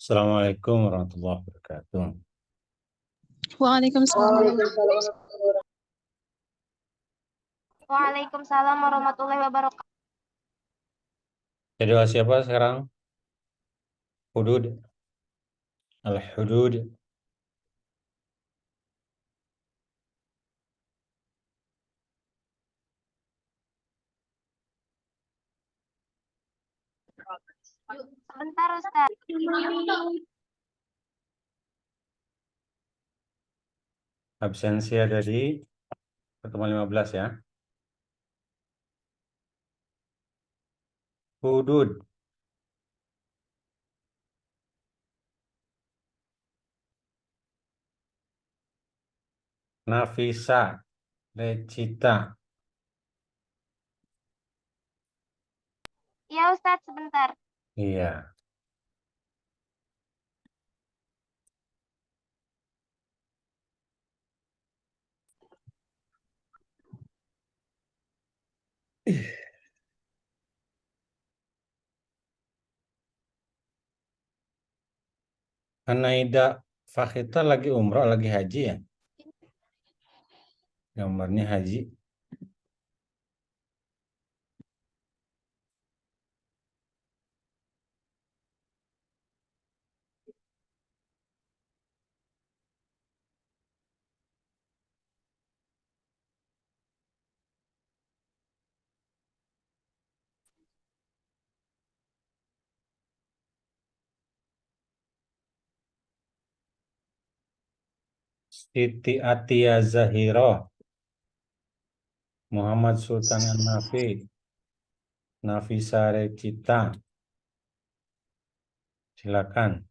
Assalamualaikum warahmatullahi wabarakatuh. Waalaikumsalam. Waalaikumsalam warahmatullahi wabarakatuh. Jadi bahas siapa sekarang? Hudud. Al-hudud. Sebentar Ustaz. Absensi ada di pertemuan 15 ya. Hudud. Nafisa. Recita. Iya Ustaz, sebentar. Iya. Anaida Fakhita lagi umroh, lagi haji ya? Gambarnya haji. Siti Atiyah Zahiroh. Muhammad Sultan An-Nafi. Nafisa Recita. Silakan.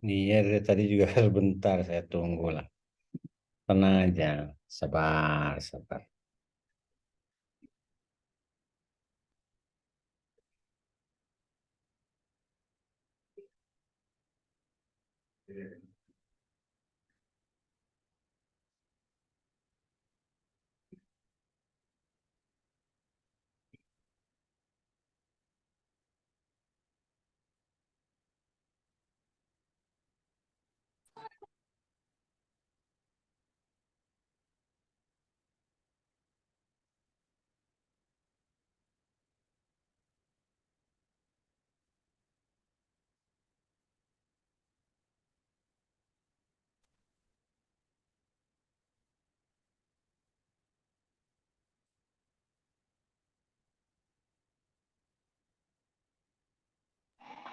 Iya, dari tadi juga sebentar saya tunggu lah. Tenang aja, sabar, sabar.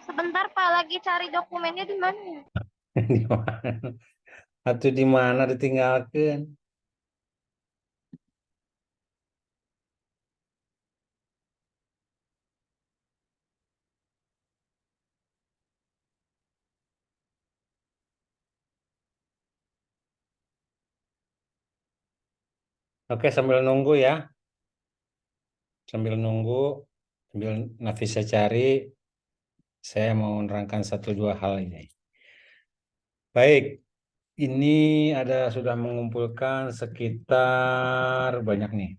Sebentar Pak, lagi cari dokumennya di mana? Di mana? Atau di mana ditinggalkan? Oke, sambil nunggu ya. Sambil nunggu, sambil Nafisa cari, saya mau menerangkan satu dua hal ini. Baik, ini ada sudah mengumpulkan sekitar banyak nih.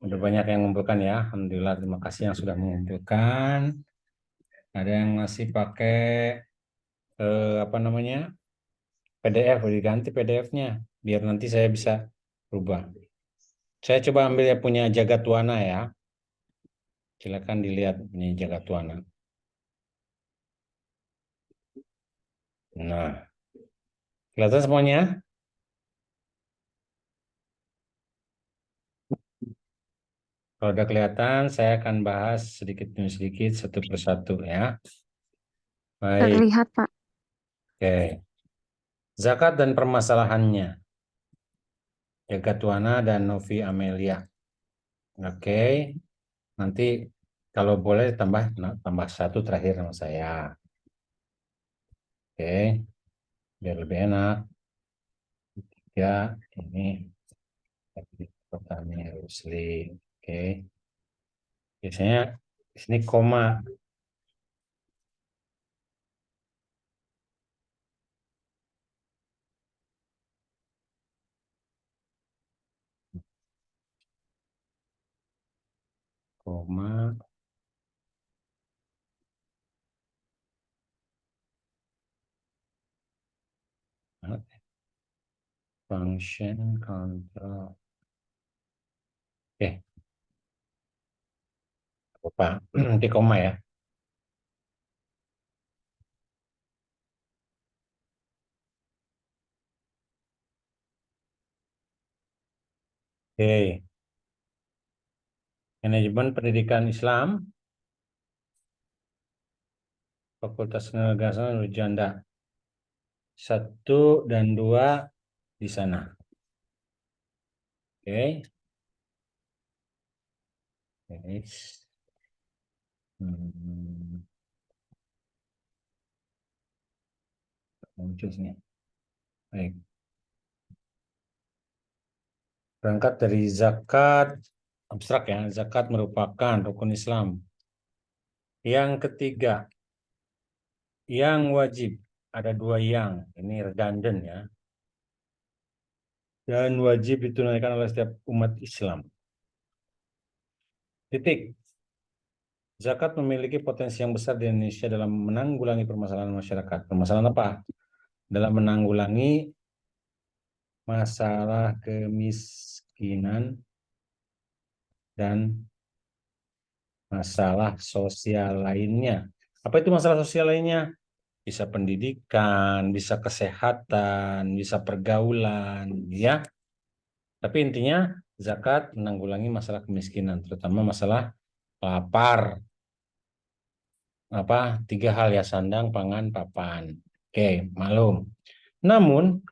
Udah banyak yang mengumpulkan ya. Alhamdulillah, terima kasih yang sudah mengumpulkan. Ada yang masih pakai apa namanya? PDF, diganti PDF-nya biar nanti saya bisa rubah. Saya coba ambil yang punya Jagatwana ya. Silakan dilihat ini Jagatwana. Nah, kelihatan semuanya? Kalau udah kelihatan, saya akan bahas sedikit demi sedikit satu persatu ya. Baik, Terlihat, Pak. oke. Zakat dan permasalahannya. Jagatwana dan Novi Amelia. Oke. Nanti kalau boleh tambah satu terakhir sama saya. Oke, biar lebih enak. Ya, ini pertanyaan Rusli. Oke. Biasanya di sini koma. koma, function control. Oke, apa? Nanti koma ya. Oke, manajemen pendidikan Islam, Fakultas Kenegaraan Janda 1 dan 2 di sana. Oke. Yes. Muncul sini. Baik. Berangkat dari zakat, abstrak ya, zakat merupakan rukun Islam. Yang ketiga, yang wajib. Ada 2 yang, ini redundant ya. Dan wajib ditunaikan oleh setiap umat Islam. Titik. Zakat memiliki potensi yang besar di Indonesia dalam menanggulangi permasalahan masyarakat. Permasalahan apa? Dalam menanggulangi masalah kemiskinan dan masalah sosial lainnya. Apa itu masalah sosial lainnya? Bisa pendidikan, bisa kesehatan, bisa pergaulan, ya. Tapi intinya zakat menanggulangi masalah kemiskinan, terutama masalah lapar. Apa? 3 hal ya, sandang, pangan, papan. Oke, malum. Namun,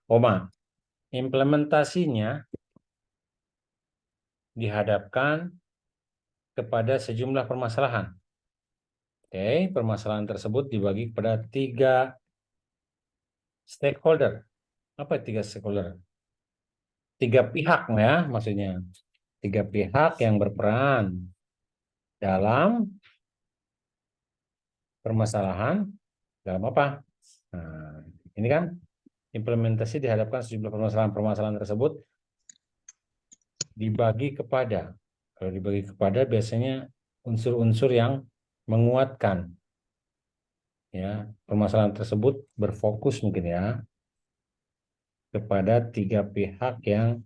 implementasinya dihadapkan kepada sejumlah permasalahan. Oke, permasalahan tersebut dibagi kepada 3 stakeholder. Apa 3 stakeholder? 3 pihak ya, maksudnya. 3 pihak yang berperan dalam permasalahan, dalam apa? Nah, ini kan implementasi dihadapkan sejumlah permasalahan tersebut dibagi kepada. Kalau dibagi kepada biasanya unsur-unsur yang menguatkan. Ya, permasalahan tersebut berfokus mungkin ya kepada 3 pihak yang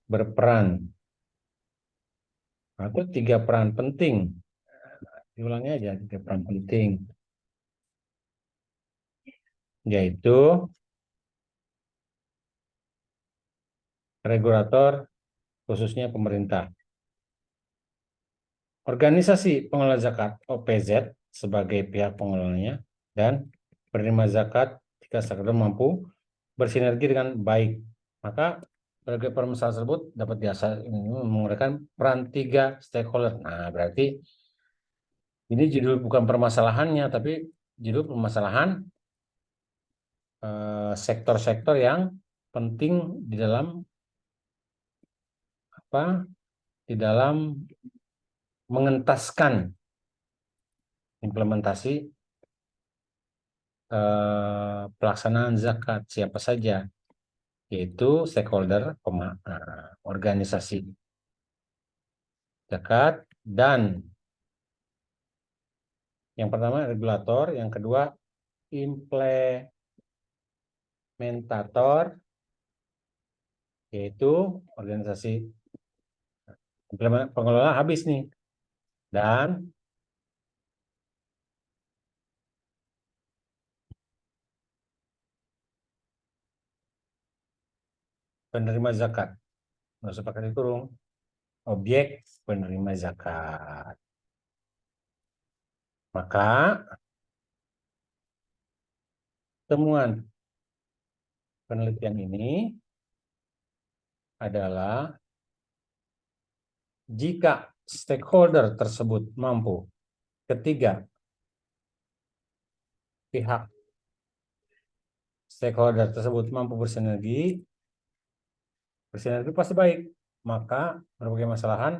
berperan atau 3 peran penting. Diulangi aja, 3 peran penting, yaitu regulator, khususnya pemerintah. Organisasi pengelola zakat OPZ sebagai pihak pengelolanya dan penerima zakat jika stakeholder mampu bersinergi dengan baik. Maka berbagai permasalahan tersebut dapat menggunakan peran 3 stakeholder. Nah, berarti ini judul bukan permasalahannya, tapi judul permasalahan sektor-sektor yang penting di dalam apa? Di dalam mengentaskan implementasi pelaksanaan zakat siapa saja, yaitu stakeholder, organisasi zakat, dan yang pertama regulator, yang kedua implementator, yaitu organisasi pengelola habis nih, dan penerima zakat. Nggak usah pakai kurung, objek penerima zakat. Maka temuan penelitian ini adalah jika stakeholder tersebut mampu, ketiga pihak stakeholder tersebut mampu bersinergi pasti baik. Maka berbagai masalahan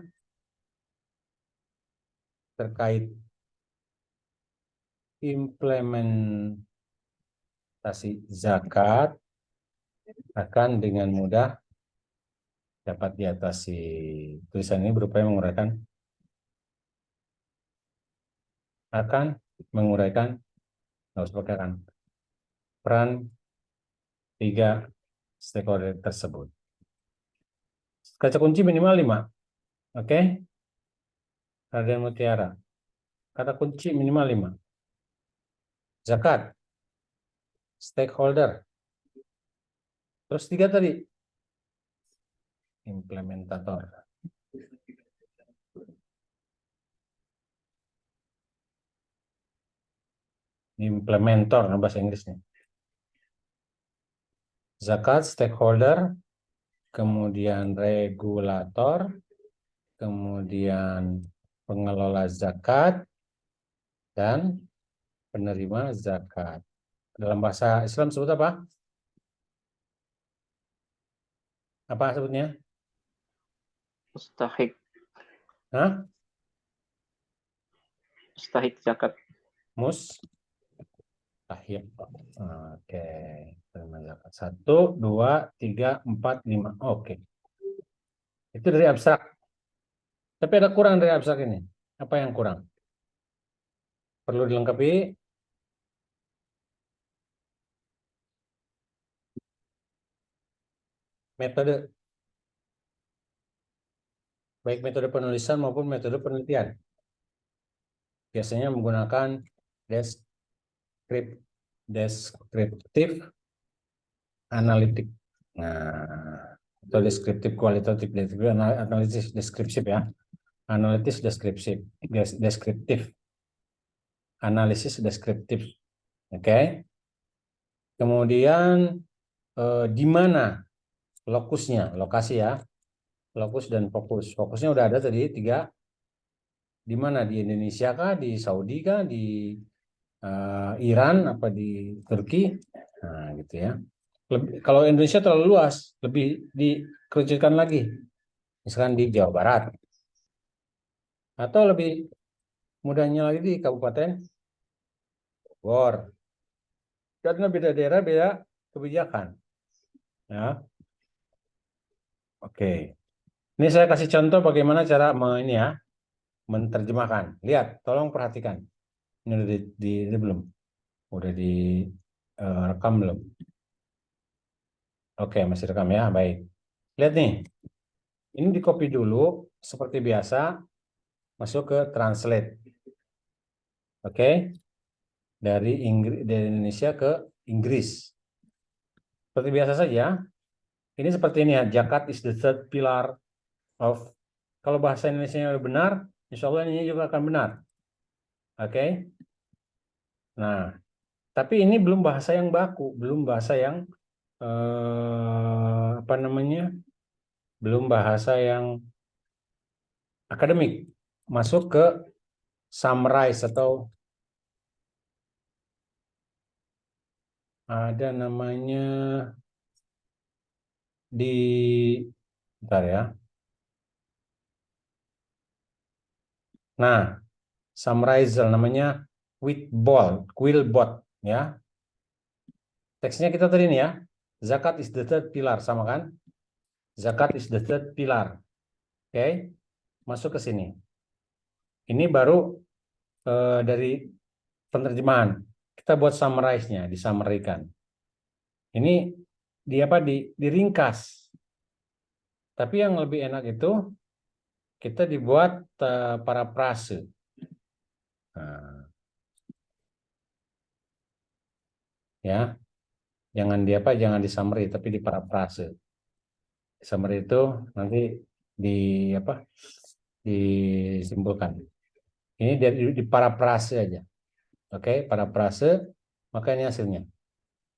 terkait implementasi zakat akan dengan mudah dapat diatasi. Tulisan ini berupaya menguraikan akan menguraikan, nggak usah pakai akan, peran tiga stakeholder tersebut. Kata kunci minimal 5. Oke? Raden Mutiara. Kata kunci minimal 5. Zakat, stakeholder. Terus 3 tadi. Implementator. Implementor, bahasa Inggrisnya. Zakat, stakeholder, kemudian regulator, kemudian pengelola zakat, dan penerima zakat. Dalam bahasa Islam sebut apa? Apa sebutnya? Mustahik. Hah? Mustahik zakat. Mustahik. Oke. Penerima zakat. 1, 2, 3, 4, 5. Oke. Itu dari abstrak. Tapi ada kurang dari abstrak ini. Apa yang kurang? Perlu dilengkapi. Metode. Baik metode penulisan maupun metode penelitian. Biasanya menggunakan deskriptif analitik. Nah, atau deskriptif kualitatif, analisis deskriptif ya. Analitis deskriptif, deskriptif. Analisis deskriptif. Oke. Kemudian di mana lokusnya, lokasi ya. Lokus dan fokus. Fokusnya udah ada tadi 3. Di mana? Di Indonesia kah, di Saudi kah, di Iran apa di Turki? Nah, gitu ya. Kalau Indonesia terlalu luas, lebih dikerucutkan lagi. Misalkan di Jawa Barat. Atau lebih mudahnya lagi di Kabupaten Bogor. Karena beda daerah, beda kebijakan. Ya. Oke. Ini saya kasih contoh bagaimana cara ini ya, menerjemahkan. Lihat, tolong perhatikan. Ini udah ini belum? Udah di rekam belum? Oke, masih rekam ya. Baik. Lihat nih. Ini di copy dulu seperti biasa, masuk ke translate. Oke. Dari Indonesia ke Inggris. Seperti biasa saja. Ini seperti ini ya. Zakat is the third pillar of. Kalau bahasa Indonesia udah benar, insya Allah ini juga akan benar. Oke. Nah, tapi ini belum bahasa yang baku, belum bahasa yang apa namanya? Belum bahasa yang akademik. Masuk ke summarize atau ada namanya di bentar ya. Nah, summarizer namanya Quillbot ya. Teksnya kita tadi ini ya. Zakat is the third pillar, sama kan? Zakat is the third pillar. Oke. Masuk ke sini. Ini baru dari penerjemahan. Kita buat summarize-nya, disummarikan. Ini diringkas. Tapi yang lebih enak itu kita dibuat parafrase. Nah, ya. Jangan di summary tapi di parafrase. Summary itu nanti di apa? Disimpulkan. Ini di parafrase aja. Oke, parafrase, maka ini hasilnya.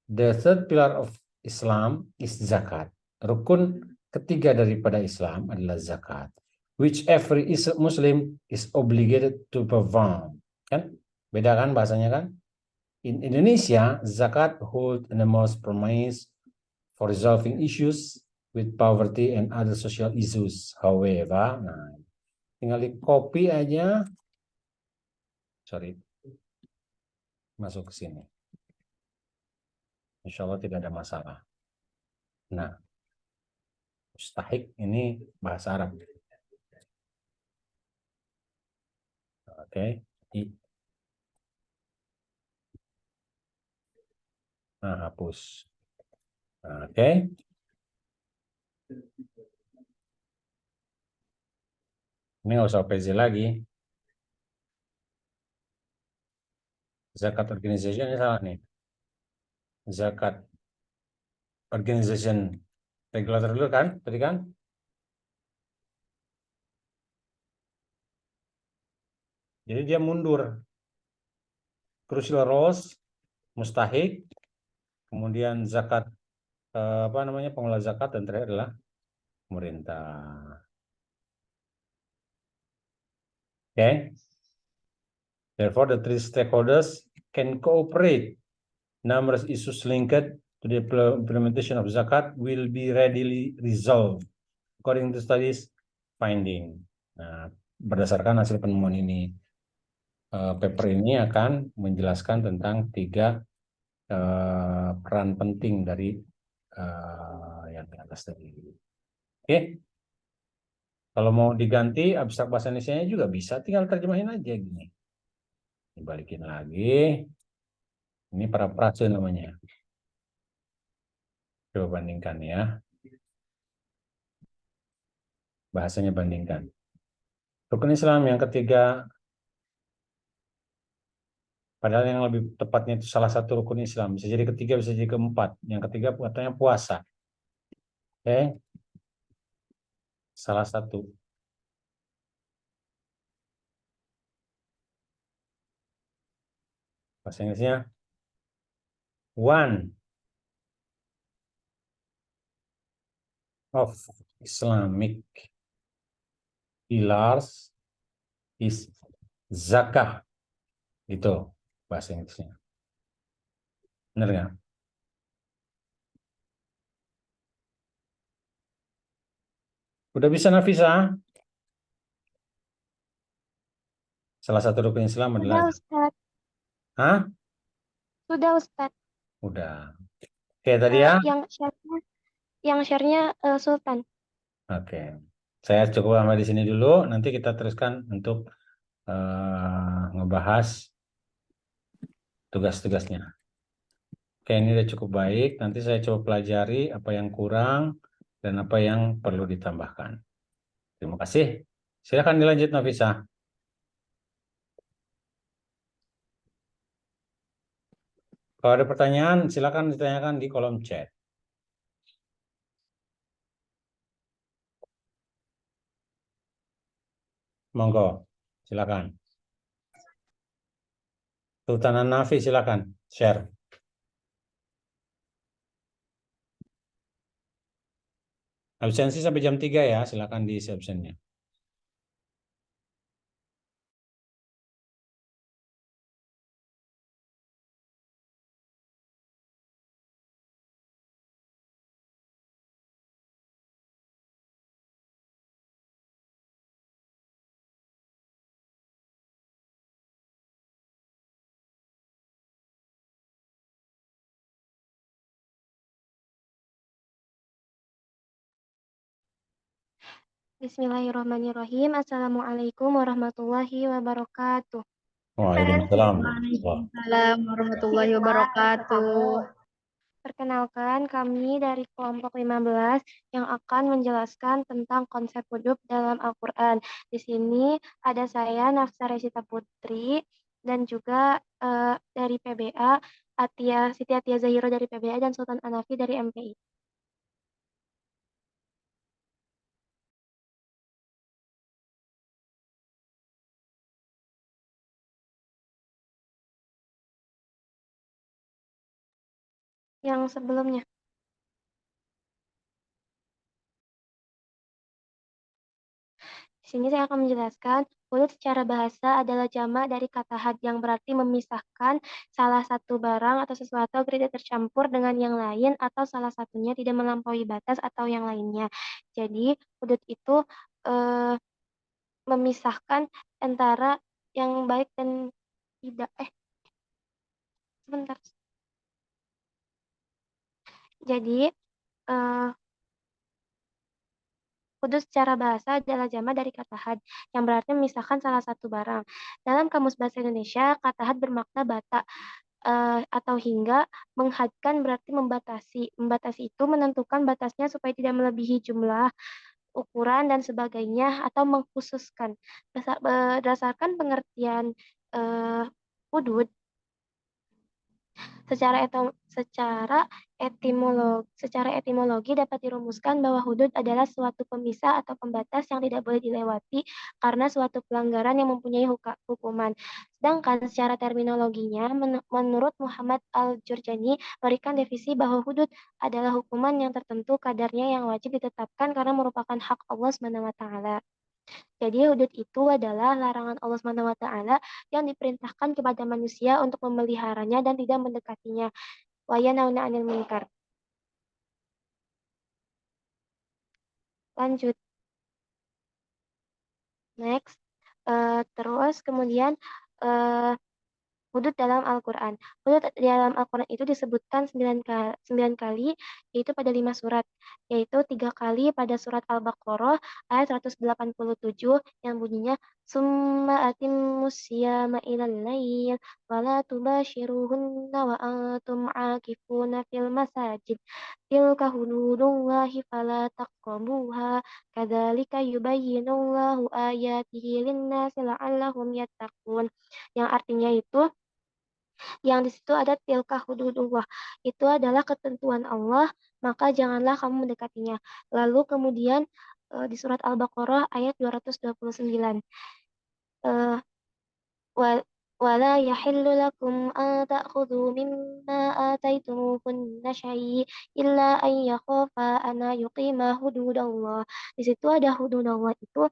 The third pillar of Islam is zakat. Rukun ketiga daripada Islam adalah zakat, which every Muslim is obligated to perform. Kan? Beda kan bahasanya kan? In Indonesia, zakat hold the most promise for resolving issues with poverty and other social issues. However, nah, tinggal di copy aja. Sorry. Masuk ke sini. Insya Allah tidak ada masalah. Nah, mustahik ini bahasa Arab. Oke. Nah, hapus. Nah, oke. Ini nggak usah OPZ lagi. Zakat organization ini salah nih. Zakat organization regulator dulu kan? Tadi kan? Jadi dia mundur. Crucial roles, mustahik, kemudian zakat, apa namanya, pengelola zakat, dan terakhir adalah pemerintah. Oke. Therefore, the three stakeholders can cooperate. Numerous issues linked to the implementation of zakat will be readily resolved according to studies finding. Nah, berdasarkan hasil penemuan ini, paper ini akan menjelaskan tentang tiga peran penting dari yang di atas tadi. Oke, kalau mau diganti abstrak bahasa Indonesia juga bisa, tinggal terjemahin aja gini. Dibalikin lagi. Ini parafrase namanya. Coba bandingkan ya. Bahasanya bandingkan. Rukun Islam yang ketiga, padahal yang lebih tepatnya itu salah satu rukun Islam. Bisa jadi ketiga, bisa jadi keempat. Yang ketiga katanya puasa. Oke, salah satu. Bahasa Inggrisnya one of Islamic pillars is zakah. Gitu bahasa Inggrisnya. Benar nggak? Udah bisa Nafisa? Salah satu rukun Islam adalah Sudah, Ustadz. Hah? Sudah, Ustadz. Udah. Oke tadi ya. Yang share-nya Sultan. Oke. Saya cukup sampai di sini dulu. Nanti kita teruskan untuk ngebahas tugas-tugasnya. Oke, ini udah cukup baik. Nanti saya coba pelajari apa yang kurang dan apa yang perlu ditambahkan. Terima kasih. Silakan dilanjut, Nafisa. Kalau ada pertanyaan, silakan ditanyakan di kolom chat. Monggo, silakan. Sultanan Nafi, silakan share. Absensi sampai jam 3 ya, silakan diisi absennya. Bismillahirrahmanirrahim. Assalamualaikum warahmatullahi wabarakatuh. Waalaikumsalam. Waalaikumsalam warahmatullahi wabarakatuh. Perkenalkan, kami dari kelompok 15 yang akan menjelaskan tentang konsep wujud dalam Al-Quran. Di sini ada saya, Nafsa Resita Putri, dan juga dari PBA, Siti Atia Zahiro dari PBA, dan Sultan Anafi dari MPI. Yang sebelumnya. Di sini saya akan menjelaskan, hudud secara bahasa adalah jamak dari kata had yang berarti memisahkan salah satu barang atau sesuatu agar tidak tercampur dengan yang lain atau salah satunya tidak melampaui batas atau yang lainnya. Jadi, hudud itu memisahkan antara yang baik dan tidak. Sebentar. Jadi, hudud secara bahasa adalah jamak dari kata had, yang berarti memisahkan salah satu barang. Dalam Kamus Bahasa Indonesia, kata had bermakna bata. atau hingga. Menghadkan berarti membatasi. Membatasi itu menentukan batasnya supaya tidak melebihi jumlah, ukuran, dan sebagainya, atau mengkhususkan. Berdasarkan pengertian hudud, secara etimologi dapat dirumuskan bahwa hudud adalah suatu pemisah atau pembatas yang tidak boleh dilewati karena suatu pelanggaran yang mempunyai hukuman. Sedangkan secara terminologinya, menurut Muhammad Al-Jurjani, memberikan definisi bahwa hudud adalah hukuman yang tertentu kadarnya yang wajib ditetapkan karena merupakan hak Allah SWT. Jadi hudud itu adalah larangan Allah SWT yang diperintahkan kepada manusia untuk memeliharanya dan tidak mendekatinya. Wa yanhauna 'anil munkar. Lanjut. Next. Terus kemudian hudud dalam Al-Quran. Hudud dalam Al-Quran itu disebutkan 9 kali, yaitu pada 5 surat, yaitu 3 kali pada surat Al-Baqarah ayat 187 yang bunyinya summa atimmus siyama ilal lail wa la tubashiruhunna wa antum akifuna fil masajid tilka hududullahi fala taqrabuha kadzalika yubayyinullahu ayatihi lin-nasi la'allahum yattaqun, yang artinya itu, yang di situ ada tilka hududullah, itu adalah ketentuan Allah, maka janganlah kamu mendekatinya. Lalu kemudian di surat Al-Baqarah ayat 229, eh, wa- wala yahillu lakum an ta'khudhu mimma ataitumuhunna syai' illa an yakhafa an yuqima hududallah. Di situ ada hududallah itu,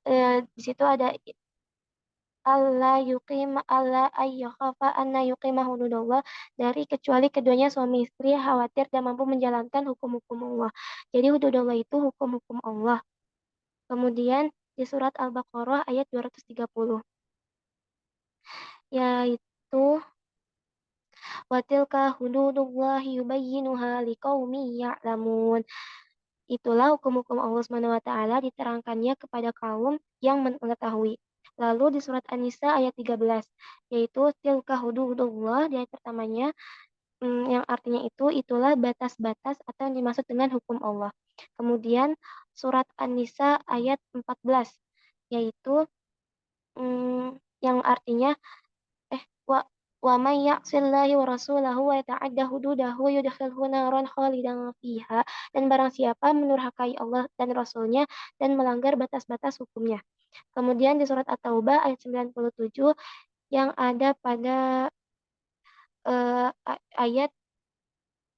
eh, di situ ada Allah ayyakhafa anna yuqima hududallah, dari kecuali keduanya suami istri khawatir dan mampu menjalankan hukum-hukum Allah. Jadi hududallah itu hukum-hukum Allah. Kemudian di surat Al-Baqarah ayat 230, yaitu wa tilka hududullahi yubayyinuha liqaumin ya'lamun. Itulah hukum-hukum Allah SWT diterangkannya kepada kaum yang mengetahui. Lalu di surat An-Nisa ayat 13, yaitu tilka hududullah, di ayat pertamanya, yang artinya itu itulah batas-batas atau yang dimaksud dengan hukum Allah. Kemudian surat An-Nisa ayat 14, yaitu yang artinya wa wa may ya'sillahi wa rasulahu wa yata'adda hududahu yudkhilhu naran khalidan fiha, dan barang siapa menurhakai Allah dan Rasulnya dan melanggar batas-batas hukumnya. Kemudian di surat At-Taubah ayat 97 yang ada pada ayat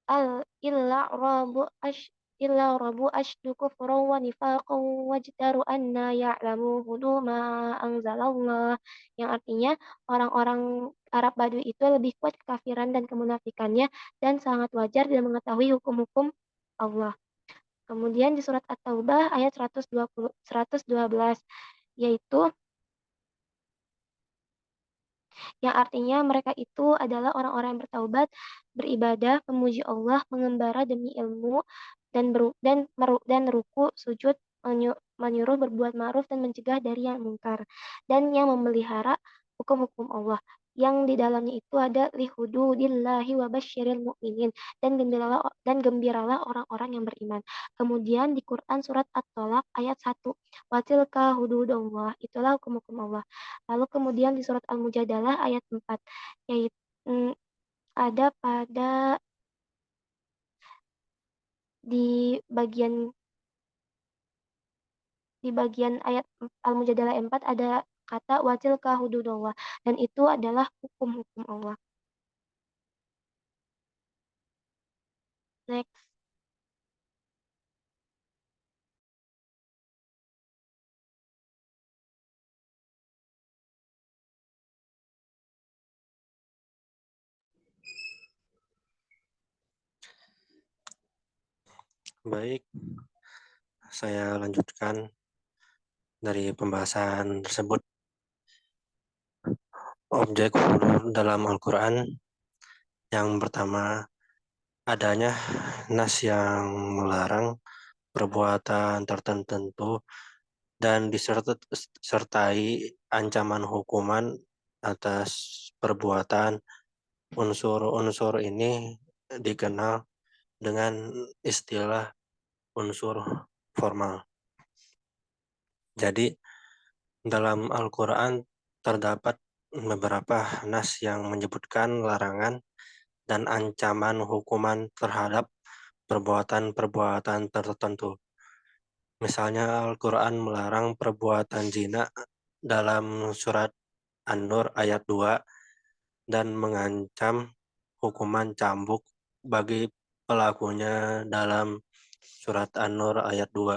al illa rabu ashdu kufran wa nifaqan wajdaru anna ya'lamu hudu ma anzalallah, yang artinya orang-orang Arab Badui itu lebih kuat kekafiran dan kemunafikannya dan sangat wajar dan mengetahui hukum-hukum Allah. Kemudian di surat At-Taubah ayat 112, yaitu yang artinya mereka itu adalah orang-orang yang bertaubat, beribadah, memuji Allah, mengembara demi ilmu, dan ruku, sujud, menyuruh berbuat ma'ruf dan mencegah dari yang mungkar, dan yang memelihara hukum-hukum Allah, yang di dalamnya itu ada lihududillahi wa basyiril mu'minin, dan gembiralah orang-orang yang beriman. Kemudian di Quran surat At-Tolak ayat 1, watilka hududullah, itulah hukum-hukum Allah. Lalu kemudian di surat Al-Mujadalah ayat 4, yaitu ada pada di bagian ayat Al-Mujadalah 4 ada kata watilka hududullah, dan itu adalah hukum-hukum Allah. Next. Baik, saya lanjutkan dari pembahasan tersebut. Objek hudud dalam Al-Quran, yang pertama, adanya nas yang melarang perbuatan tertentu dan disertai ancaman hukuman atas perbuatan. Unsur-unsur ini dikenal dengan istilah unsur formal. Jadi dalam Al-Quran terdapat beberapa nas yang menyebutkan larangan dan ancaman hukuman terhadap perbuatan-perbuatan tertentu. Misalnya Al-Quran melarang perbuatan zina dalam surat An-Nur ayat 2 dan mengancam hukuman cambuk bagi pelakunya dalam surat An-Nur ayat 2.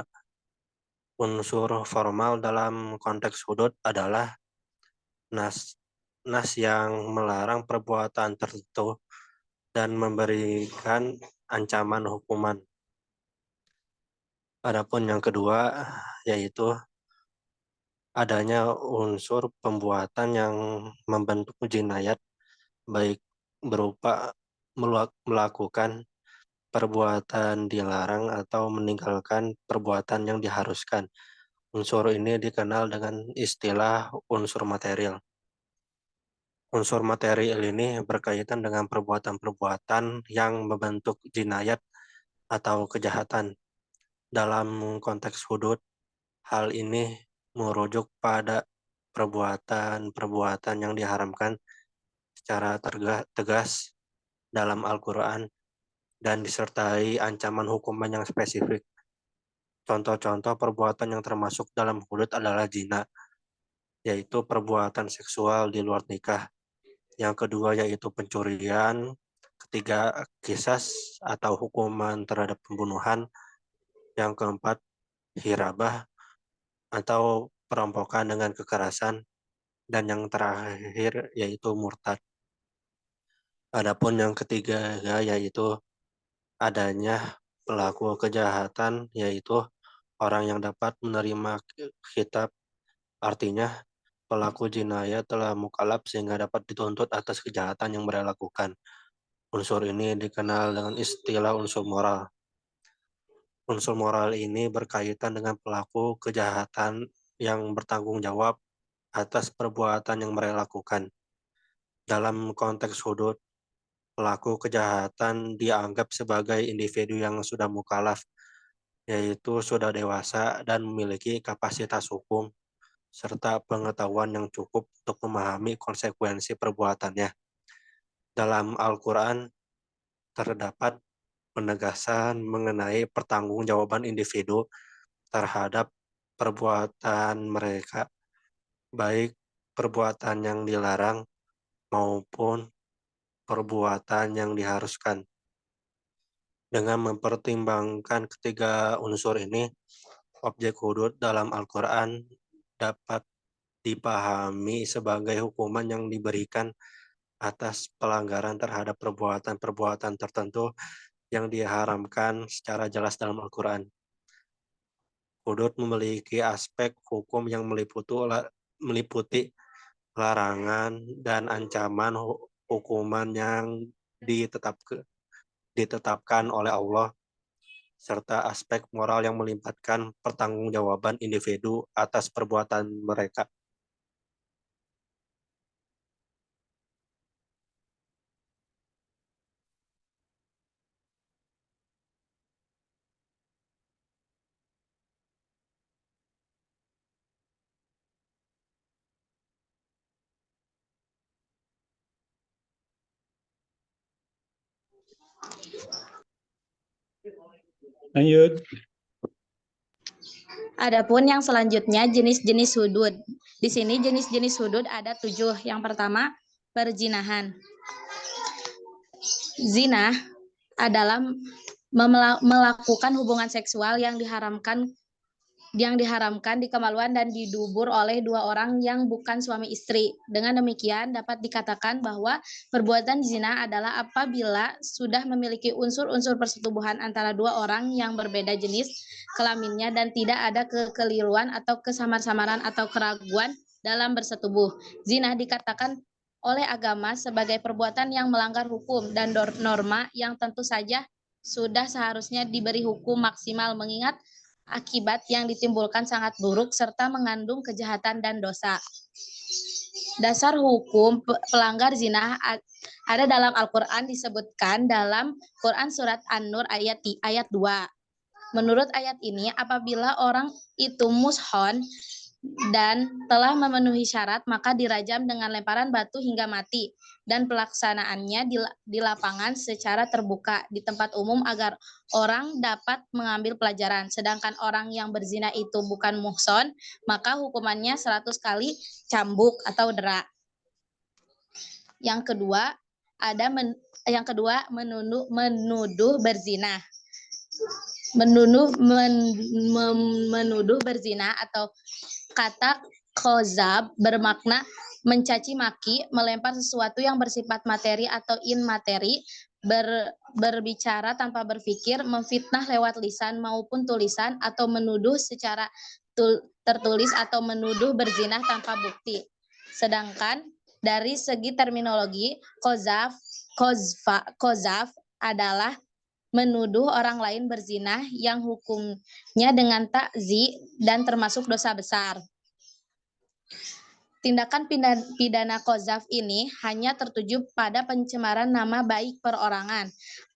Unsur formal dalam konteks hudud adalah nas yang melarang perbuatan tertentu dan memberikan ancaman hukuman. Adapun yang kedua yaitu adanya unsur pembuatan yang membentuk jinayat baik berupa melakukan perbuatan dilarang atau meninggalkan perbuatan yang diharuskan. Unsur ini dikenal dengan istilah unsur material. Unsur material ini berkaitan dengan perbuatan-perbuatan yang membentuk jinayat atau kejahatan. Dalam konteks hudud, hal ini merujuk pada perbuatan-perbuatan yang diharamkan secara tegas dalam Al-Quran dan disertai ancaman hukuman yang spesifik. Contoh-contoh perbuatan yang termasuk dalam hudud adalah zina, yaitu perbuatan seksual di luar nikah. Yang kedua yaitu pencurian. Ketiga, qisas atau hukuman terhadap pembunuhan. Yang keempat, hirabah atau perampokan dengan kekerasan. Dan yang terakhir yaitu murtad. Adapun yang ketiga yaitu adanya pelaku kejahatan, yaitu orang yang dapat menerima khitab, artinya pelaku jinayat telah mukallaf sehingga dapat dituntut atas kejahatan yang mereka lakukan. Unsur ini dikenal dengan istilah unsur moral. Unsur moral ini berkaitan dengan pelaku kejahatan yang bertanggung jawab atas perbuatan yang mereka lakukan. Dalam konteks hudud, pelaku kejahatan dianggap sebagai individu yang sudah mukallaf, yaitu sudah dewasa dan memiliki kapasitas hukum serta pengetahuan yang cukup untuk memahami konsekuensi perbuatannya. Dalam Al-Quran terdapat penegasan mengenai pertanggungjawaban individu terhadap perbuatan mereka, baik perbuatan yang dilarang maupun perbuatan yang diharuskan. Dengan mempertimbangkan ketiga unsur ini, objek hudud dalam Al-Quran dapat dipahami sebagai hukuman yang diberikan atas pelanggaran terhadap perbuatan-perbuatan tertentu yang diharamkan secara jelas dalam Al-Quran. Hudud memiliki aspek hukum yang meliputi larangan dan ancaman hukuman yang ditetapkan oleh Allah, serta aspek moral yang melibatkan pertanggungjawaban individu atas perbuatan mereka. Lanjut. Adapun yang selanjutnya jenis-jenis hudud. Di sini jenis-jenis hudud ada 7. Yang pertama, perzinahan. Zina adalah melakukan hubungan seksual yang diharamkan di kemaluan dan didubur oleh dua orang yang bukan suami istri. Dengan demikian dapat dikatakan bahwa perbuatan zina adalah apabila sudah memiliki unsur-unsur persetubuhan antara dua orang yang berbeda jenis kelaminnya dan tidak ada kekeliruan atau kesamar-samaran atau keraguan dalam bersetubuh. Zina dikatakan oleh agama sebagai perbuatan yang melanggar hukum dan norma yang tentu saja sudah seharusnya diberi hukum maksimal, mengingat akibat yang ditimbulkan sangat buruk serta mengandung kejahatan dan dosa. Dasar hukum pelanggar zina ada dalam Al-Quran, disebutkan dalam Quran surat An-Nur ayat 2. Menurut ayat ini, apabila orang itu mushon dan telah memenuhi syarat, maka dirajam dengan lemparan batu hingga mati, dan pelaksanaannya di lapangan secara terbuka di tempat umum agar orang dapat mengambil pelajaran. Sedangkan orang yang berzina itu bukan muhson, maka hukumannya 100 kali cambuk atau dera. Yang kedua, menuduh berzina. Menuduh berzina atau kata kozab bermakna mencaci maki, melempar sesuatu yang bersifat materi atau inmateri, berbicara tanpa berpikir, memfitnah lewat lisan maupun tulisan, atau menuduh secara tertulis atau menuduh berzina tanpa bukti. Sedangkan dari segi terminologi, kozaf adalah menuduh orang lain berzina yang hukumnya dengan ta'zi dan termasuk dosa besar. Tindakan pidana kozaf ini hanya tertuju pada pencemaran nama baik perorangan.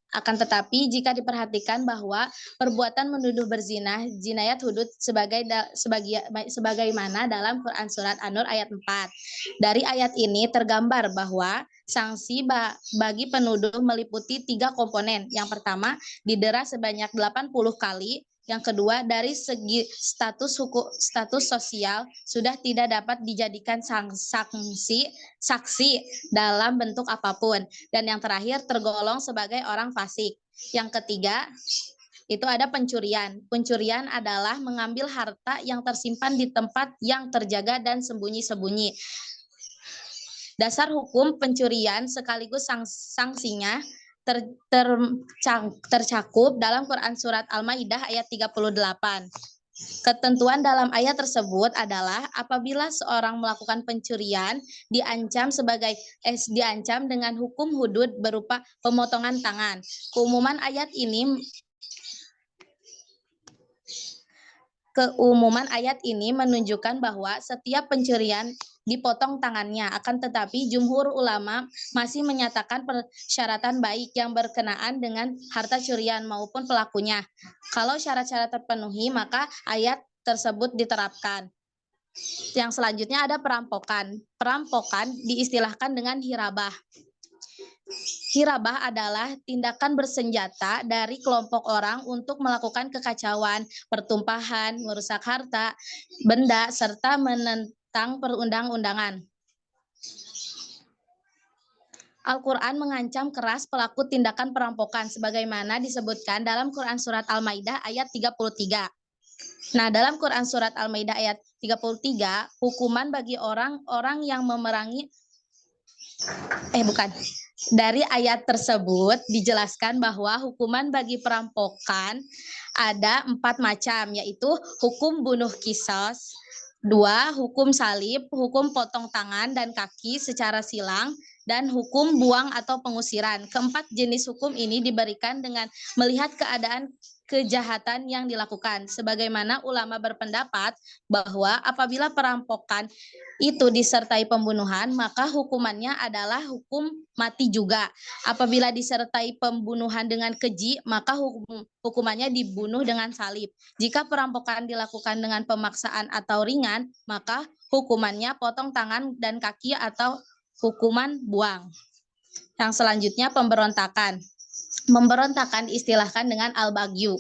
Akan tetapi jika diperhatikan bahwa perbuatan menuduh berzina jinayat hudud sebagaimana dalam Quran surat An-Nur ayat 4. Dari ayat ini tergambar bahwa sanksi bagi penuduh meliputi 3 komponen. Yang pertama, didera sebanyak 80 kali. Yang kedua, dari segi status sosial sudah tidak dapat dijadikan saksi dalam bentuk apapun. Dan yang terakhir, tergolong sebagai orang fasik. Yang ketiga, itu ada pencurian. Pencurian adalah mengambil harta yang tersimpan di tempat yang terjaga dan sembunyi-sembunyi. Dasar hukum pencurian sekaligus sanksinya tercakup dalam Quran surat Al-Maidah ayat 38. Ketentuan dalam ayat tersebut adalah apabila seorang melakukan pencurian diancam dengan hukum hudud berupa pemotongan tangan. Keumuman ayat ini menunjukkan bahwa setiap pencurian dipotong tangannya. Akan tetapi jumhur ulama masih menyatakan persyaratan baik yang berkenaan dengan harta curian maupun pelakunya. Kalau syarat-syarat terpenuhi, maka ayat tersebut diterapkan. Yang selanjutnya ada perampokan. Perampokan diistilahkan dengan hirabah. Hirabah adalah tindakan bersenjata dari kelompok orang untuk melakukan kekacauan, pertumpahan, merusak harta, benda, serta menentang perundang-undangan. Al-Quran mengancam keras pelaku tindakan perampokan sebagaimana disebutkan dalam Quran surat Al-Maidah ayat 33. Nah, dalam Quran surat Al-Maidah ayat 33, hukuman bagi orang-orang yang memerangi Dari ayat tersebut dijelaskan bahwa hukuman bagi perampokan ada 4 macam, yaitu hukum bunuh qisas, 2, hukum salib, hukum potong tangan dan kaki secara silang, dan hukum buang atau pengusiran. Keempat jenis hukum ini diberikan dengan melihat keadaan kejahatan yang dilakukan. Sebagaimana ulama berpendapat bahwa apabila perampokan itu disertai pembunuhan, maka hukumannya adalah hukum mati juga. Apabila disertai pembunuhan dengan keji, maka hukumannya dibunuh dengan salib. Jika perampokan dilakukan dengan pemaksaan atau ringan, maka hukumannya potong tangan dan kaki atau hukuman buang. Yang selanjutnya pemberontakan. Pemberontakan diistilahkan dengan al-bagyu.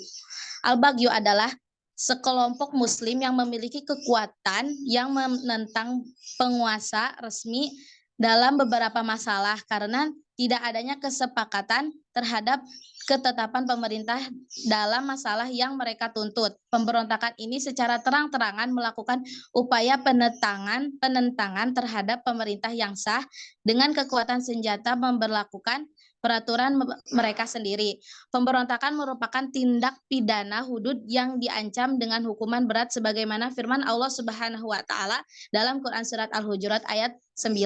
Al-bagyu adalah sekelompok muslim yang memiliki kekuatan yang menentang penguasa resmi dalam beberapa masalah karena tidak adanya kesepakatan terhadap ketetapan pemerintah dalam masalah yang mereka tuntut. Pemberontakan ini secara terang-terangan melakukan upaya penentangan terhadap pemerintah yang sah dengan kekuatan senjata memberlakukan peraturan mereka sendiri. Pemberontakan merupakan tindak pidana hudud yang diancam dengan hukuman berat sebagaimana firman Allah Subhanahu wa taala dalam Quran surat Al-Hujurat ayat 9.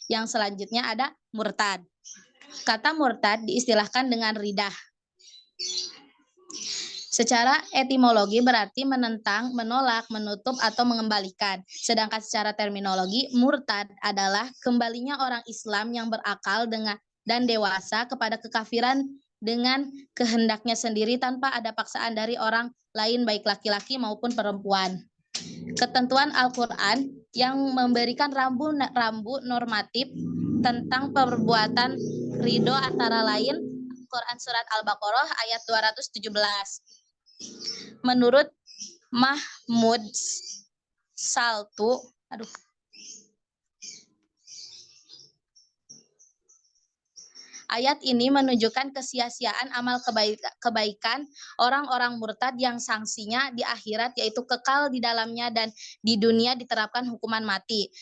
Yang selanjutnya ada murtad. Kata murtad diistilahkan dengan ridah. Secara etimologi berarti menentang, menolak, menutup, atau mengembalikan. Sedangkan secara terminologi, murtad adalah kembalinya orang Islam yang berakal dan dewasa kepada kekafiran dengan kehendaknya sendiri tanpa ada paksaan dari orang lain baik laki-laki maupun perempuan. Ketentuan Al-Quran yang memberikan rambu normatif tentang perbuatan ridho antara lain Quran Surat Al-Baqarah ayat 217. Menurut Mahmud Saltu, ayat ini menunjukkan kesia-siaan amal kebaikan orang-orang murtad yang sanksinya di akhirat yaitu kekal di dalamnya dan di dunia diterapkan hukuman mati.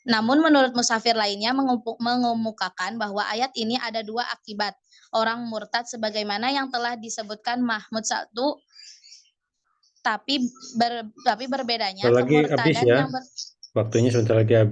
Namun menurut musafir lainnya mengemukakan bahwa ayat ini ada dua akibat orang murtad sebagaimana yang telah disebutkan Mahmud Saltu, tapi berbedanya Lagi habis kemurtadan ya. yang Waktunya sebentar lagi habis.